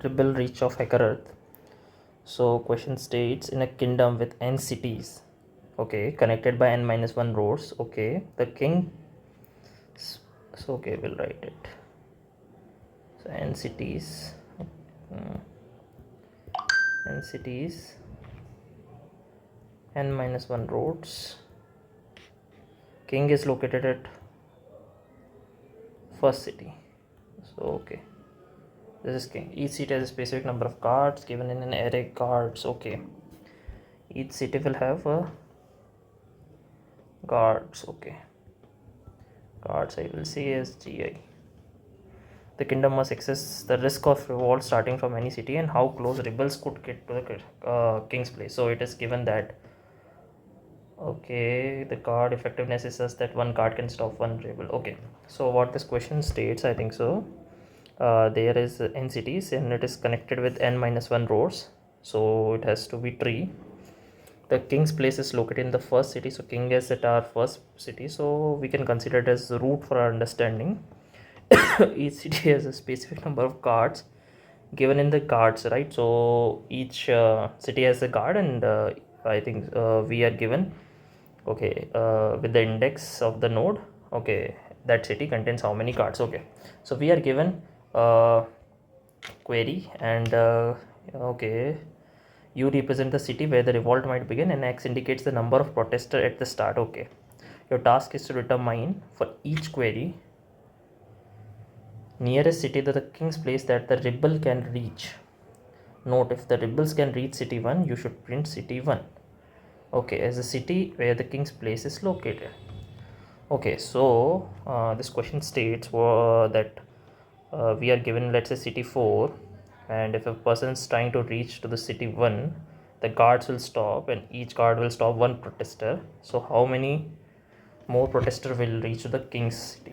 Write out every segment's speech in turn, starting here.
rebel reach of Hacker Earth. So question states, in a kingdom with n cities, okay, connected by n minus 1 roads, okay, the king, so okay, we'll write it. So n cities, n cities, n minus 1 roads, king is located at first city. So okay, this is king. Each city has a specific number of cards given in an array cards. Okay, each city will have a guards. Okay, guards I will see as GI. The kingdom must assess the risk of revolt starting from any city and how close rebels could get to the king's place. So it is given that, okay, the card effectiveness is such that one card can stop one rebel. Okay, so what this question states, I think so, there is n cities and it is connected with n minus 1 roads, so it has to be tree. The king's place is located in the first city, so king is at our first city, so we can consider it as root for our understanding. Each city has a specific number of cards given in the cards, right? So each city has a card, and I think we are given, okay, with the index of the node, okay, that city contains how many cards. Okay, so we are given query, and okay, U represent the city where the revolt might begin, and X indicates the number of protesters at the start. Okay, your task is to determine for each query nearest city to the king's place that the rebel can reach. Note, if the rebels can reach city 1, you should print city 1. Okay, as a city where the king's place is located. Okay, so this question states that we are given, let's say, city 4, and if a person is trying to reach to the city 1, the guards will stop and each guard will stop one protester. So how many more protesters will reach to the king's city?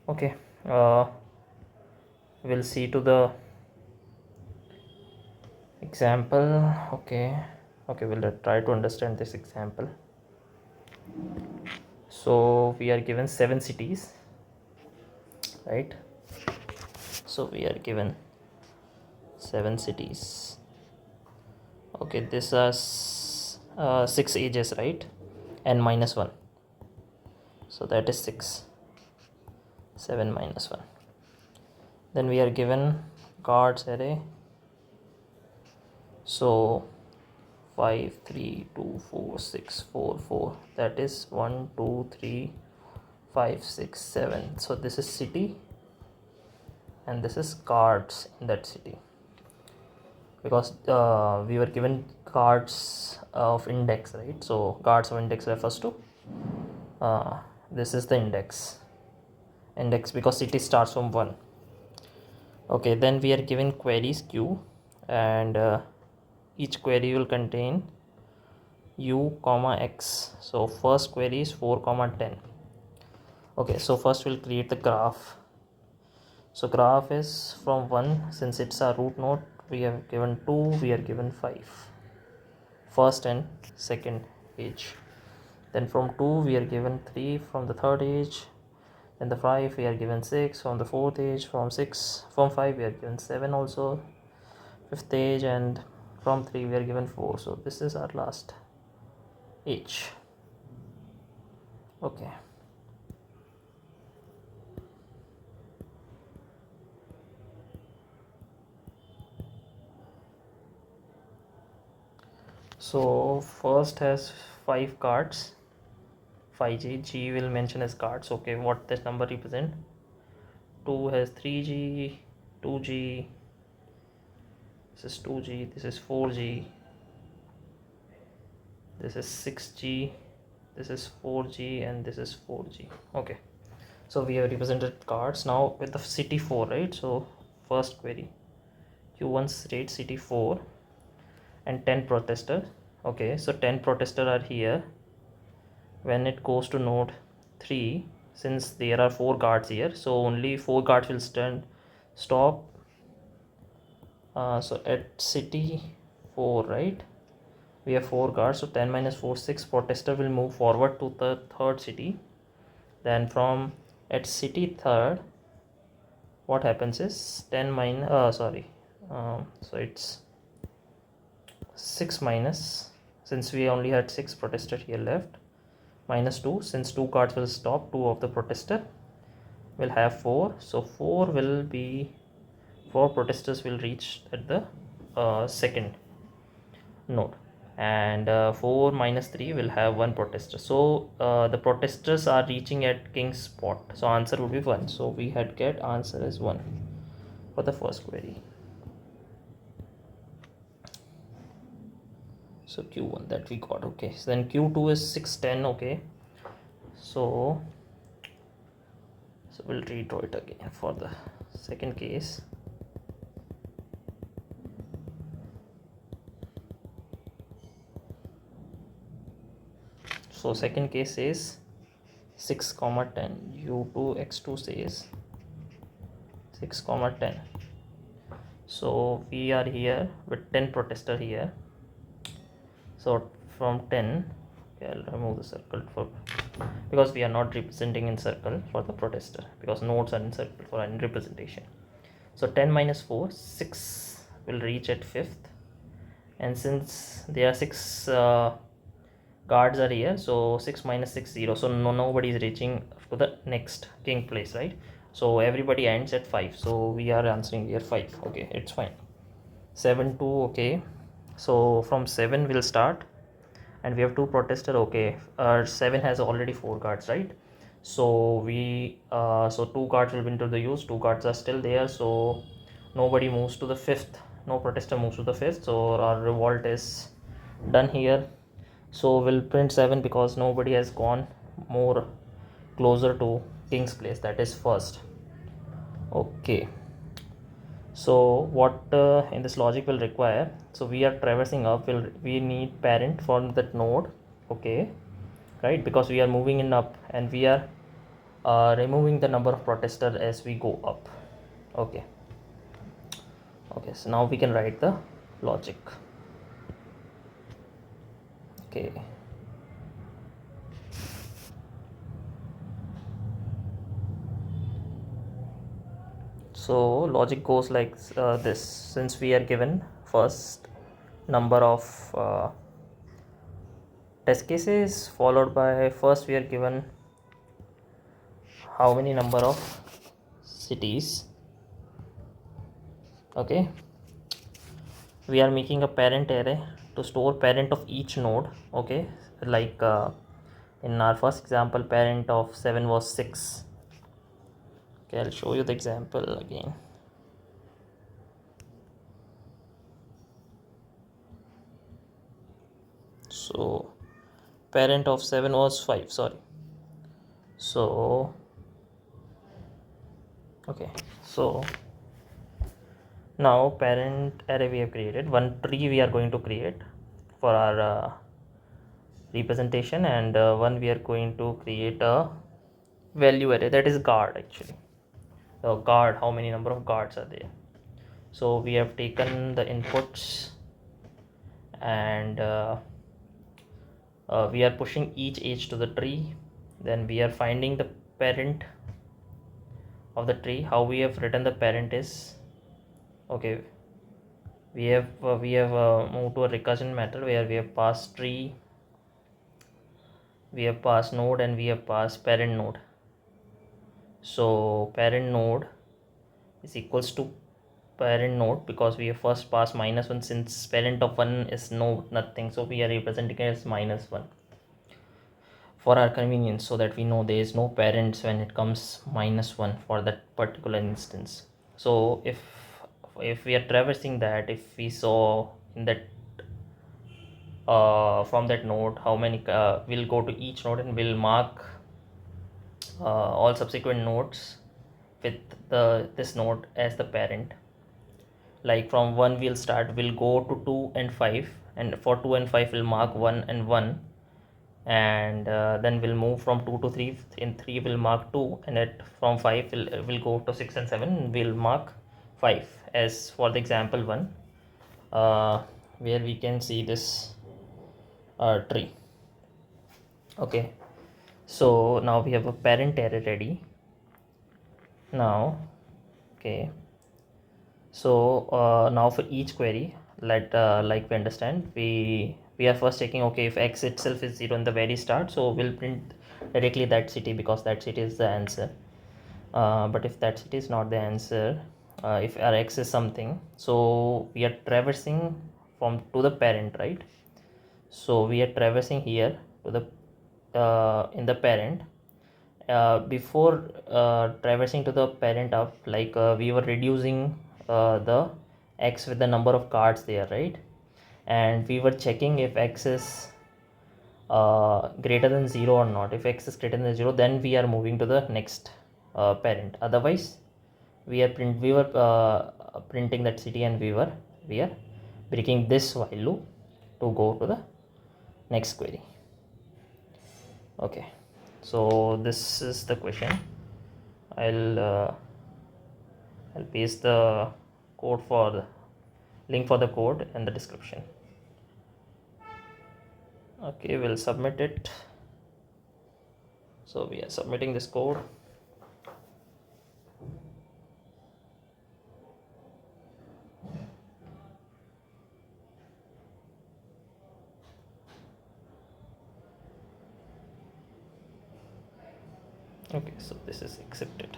Okay, we'll see to the example. Okay, we'll try to understand this example. So we are given 7 cities, right? So we are given 7 cities. Okay, this is 6 ages, right? N minus 1, so that is 6. 7 minus 1. Then we are given cards array, so 5 3 2 4 6 4 4, that is 1 2 3 5 6 7. So this is city and this is cards in that city, because we were given cards of index, right? So cards of index refers to this is the index because city starts from 1. Okay, then we are given queries q, and each query will contain u comma x. So first query is 4 comma 10. Okay, so first we'll create the graph. So graph is from 1, since it's our root node, we have given 2, we are given 5, first and second edge. Then from 2 we are given 3 from the third edge. Then the 5 we are given 6 from the fourth edge. From 5 we are given 7 also, fifth edge, and from 3 we are given 4. So this is our last edge. Okay, so first has 5 cards, 5g, g will mention as cards. Okay, what this number represent? 2 has 3g, 2g, this is 2g, this is 4g, this is 6g, this is 4g, and this is 4g. Okay, so we have represented cards. Now with the city 4, right? So first query, q1 states city 4 and 10 protesters. Okay, so 10 protesters are here. When it goes to node 3, since there are 4 guards here, so only 4 guards will stop. So at city 4, right, we have 4 guards, so 10 minus 4 6 protester will move forward to the third city. Then from at city third, what happens is 10 minus so it's 6 minus, since we only had 6 protester here left, minus 2, since 2 cards will stop, 2 of the protester will have 4, so 4 will be 4 protesters will reach at the second node, and 4 minus 3 will have 1 protester, so the protesters are reaching at king's spot, so answer would be 1. So we had get answer as 1 for the first query. So q1 that we got. Okay, so then q2 is 610. Okay, so we'll redraw it again for the second case. So second case is 6 comma 10, u2 x2 says 6 comma 10. So we are here with 10 protester here, so from 10, okay, I'll remove the circle because we are not representing in circle for the protester, because nodes are in circle for any representation. So 10 minus 4, 6 will reach at 5th, and since there are 6 guards are here, so 6 minus 6 0, so nobody is reaching to the next king place, right? So everybody ends at 5, so we are answering here 5. Okay, it's fine. 7 2. Okay, so from 7 we'll start, and we have 2 protester. Okay, 7 has already 4 guards, right? So we so 2 guards will be into the use, 2 guards are still there, so nobody moves to the 5th, no protester moves to the 5th, so our revolt is done here. So we'll print 7 because nobody has gone more closer to king's place, that is first. Okay, so what in this logic will require, so we are traversing up, we need parent for that node. Okay, right, because we are moving in up, and we are removing the number of protester as we go up. Okay, so now we can write the logic. Okay, so logic goes like this. Since we are given first number of test cases, followed by first we are given how many number of cities. Okay, we are making a parent array to store parent of each node. Okay, like in our first example, parent of 7 was 6. Okay, I'll show you the example again. So parent of 7 was 5, sorry. So okay, so now parent array we have created, one tree we are going to create for our representation, and one we are going to create a value array, that is guard. Actually, the guard, how many number of guards are there. So we have taken the inputs, and we are pushing each edge to the tree, then we are finding the parent of the tree. How we have written the parent is, okay, we have moved to a recursion method where we have passed tree, we have passed node, and we have passed parent node. So parent node is equals to parent node, because we have first passed -1, since parent of 1 is nothing, so we are representing it as -1 for our convenience, so that we know there is no parents when it comes -1 for that particular instance. So if we are traversing that, if we saw in that from that node how many, we'll go to each node and we'll mark all subsequent nodes with this node as the parent. Like from 1 we'll start, we'll go to 2 and 5, and for 2 and 5 we'll mark 1 and 1, and then we'll move from 2 to 3. In 3 we'll mark 2, and from 5 we'll go to 6 and 7, we'll mark 5, as for the example 1, where we can see this tree. Okay, so now we have a parent array ready. Now Okay, so now for each query, like we understand, we are first checking, okay, if x itself is 0 in the very start, so we'll print directly that city because that city is the answer. But if that city is not the answer, if our x is something, so we are traversing from to the parent, right? So we are traversing here to the in the parent. Before traversing to the parent up, like we were reducing the x with the number of cards there, right? And we were checking if x is greater than 0 or not. If x is greater than 0, then we are moving to the next parent. Otherwise, we were printing that city, and we are breaking this while loop to go to the next query. Okay, so this is the question. I'll paste the code for the link for the code in the description. Okay, we'll submit it. So we are submitting this code. Okay, so this is accepted.